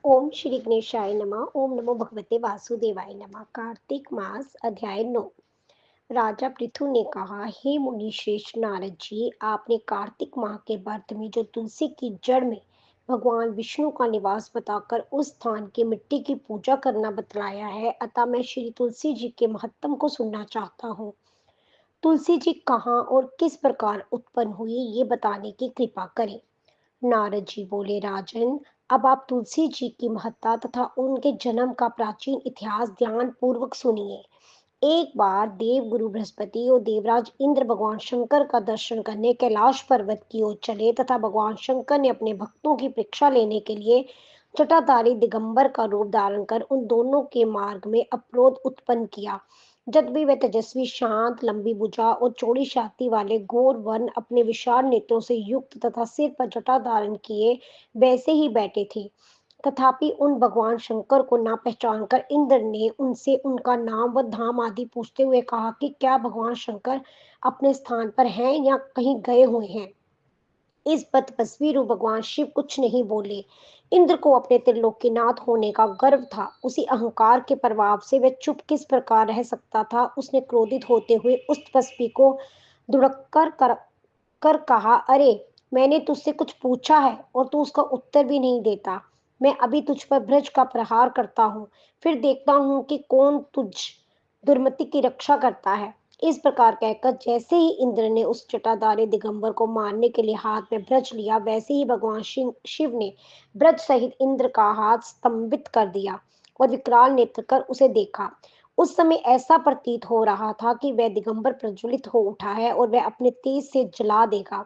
ओम श्री गणेशाय नमः। ओम नमो भगवते वासुदेवाय नमः। कार्तिक मास अध्याय 9। राजा पृथु ने कहा, हे मुनि श्रेष्ठ नारद जी, आपने कार्तिक माह के व्रत में जो तुलसी की जड़ में भगवान विष्णु का निवास बताकर उस स्थान की मिट्टी की पूजा करना बतलाया है, अतः मैं श्री तुलसी जी के महत्व को सुनना चाहता हूँ। तुलसी जी कहाँ और किस प्रकार उत्पन्न हुई, ये बताने की कृपा करें। नारद जी बोले, राजन, अब आप तुलसी जी की महत्ता तथा उनके जन्म का प्राचीन इतिहास ध्यान पूर्वक सुनिए। एक बार देव गुरु बृहस्पति और देवराज इंद्र भगवान शंकर का दर्शन करने कैलाश पर्वत की ओर चले तथा भगवान शंकर ने अपने भक्तों की परीक्षा लेने के लिए जटाधारी दिगंबर का रूप धारण कर उन दोनों के मार्ग में अवरोध उत्पन्न किया। जब भी वे तेजस्वी, शांत, लंबी भुजा और चौड़ी छाती वाले घोर वर्ण अपने विशाल नेत्रों से युक्त तथा सिर पर जटा धारण किए वैसे ही बैठे थे। तथापि उन भगवान शंकर को ना पहचान कर इंद्र ने उनसे उनका नाम व धाम आदि पूछते हुए कहा कि क्या भगवान शंकर अपने स्थान पर हैं या कहीं गए हुए हैं। इस पर तपस्वी रूप भगवान शिव कुछ नहीं बोले। इंद्र को अपने त्रिलोकीनाथ होने का गर्व था। उसी अहंकार के प्रभाव से वह चुप किस प्रकार रह सकता था। उसने क्रोधित होते हुए उस तपस्वी को दुड़क्कर कर कहा, अरे, मैंने तुझसे कुछ पूछा है और तू उसका उत्तर भी नहीं देता। मैं अभी तुझ पर ब्रज का प्रहार करता हूँ, फिर देखता हूँ कि कौन तुझ दुर्मति की रक्षा करता है। इस प्रकार कहकर जैसे ही इंद्र ने उस जटाधारी दिगंबर को मारने के लिए हाथ में ब्रज लिया, वैसे ही भगवान शिव ने ब्रज सहित इंद्र का हाथ स्तंभित कर दिया और विकराल नेत्र कर उसे देखा। उस समय ऐसा प्रतीत हो रहा था कि वह दिगंबर प्रज्वलित हो उठा है और वह अपने तेज से जला देगा।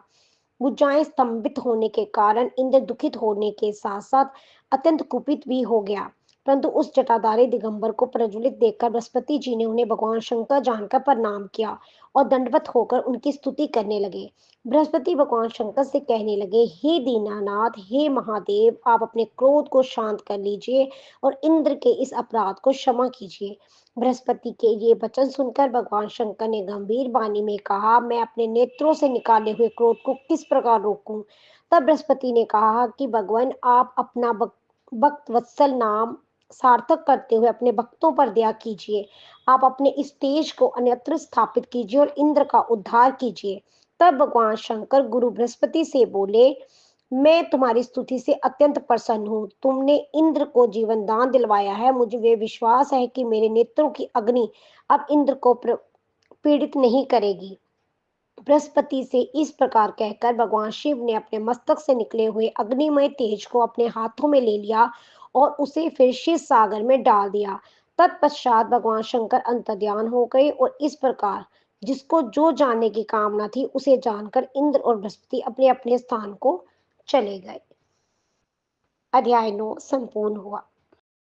भुजाएं स्तंभित होने के कारण इंद्र दुखित होने के साथ साथ अत्यंत कुपित भी हो गया। परंतु उस जटाधारी दिगंबर को प्रज्वलित देखकर बृहस्पति जी ने उन्हें भगवान शंकर जानकर प्रणाम किया और दंडवत होकर उनकी स्तुति करने लगे। बृहस्पति भगवान शंकर से कहने लगे, हे दीनानाथ, हे महादेव, आप अपने क्रोध को शांत कर लीजिए और इंद्र के इस अपराध को क्षमा कीजिए। बृहस्पति के ये वचन सुनकर भगवान शंकर ने गंभीर वाणी में कहा, मैं अपने नेत्रों से निकाले हुए क्रोध को किस प्रकार रोकूं। तब बृहस्पति ने कहा कि भगवान, आप अपना भक्त वत्सल नाम सार्थक करते हुए अपने भक्तों पर दया कीजिए। आप अपने इस तेज को अन्यत्र स्थापित कीजिए और इंद्र का उद्धार कीजिए। तब भगवान शंकर गुरु बृहस्पति से बोले, मैं तुम्हारी स्तुति से अत्यंत प्रसन्न हूँ। तुमने इंद्र को जीवन दान दिलवाया है। मुझे वे विश्वास है कि मेरे नेत्रों की अग्नि अब इंद्र को पीड़ित नहीं करेगी। बृहस्पति से इस प्रकार कहकर भगवान शिव ने अपने मस्तक से निकले हुए अग्निमय तेज को अपने हाथों में ले लिया और उसे फिर शिव सागर में डाल दिया। तत्पश्चात भगवान शंकर अंतर्ध्यान हो गए और इस प्रकार जिसको जो जानने की कामना थी उसे जानकर इंद्र और बृहस्पति अपने अपने स्थान को चले गए। अध्याय 9 संपूर्ण हुआ।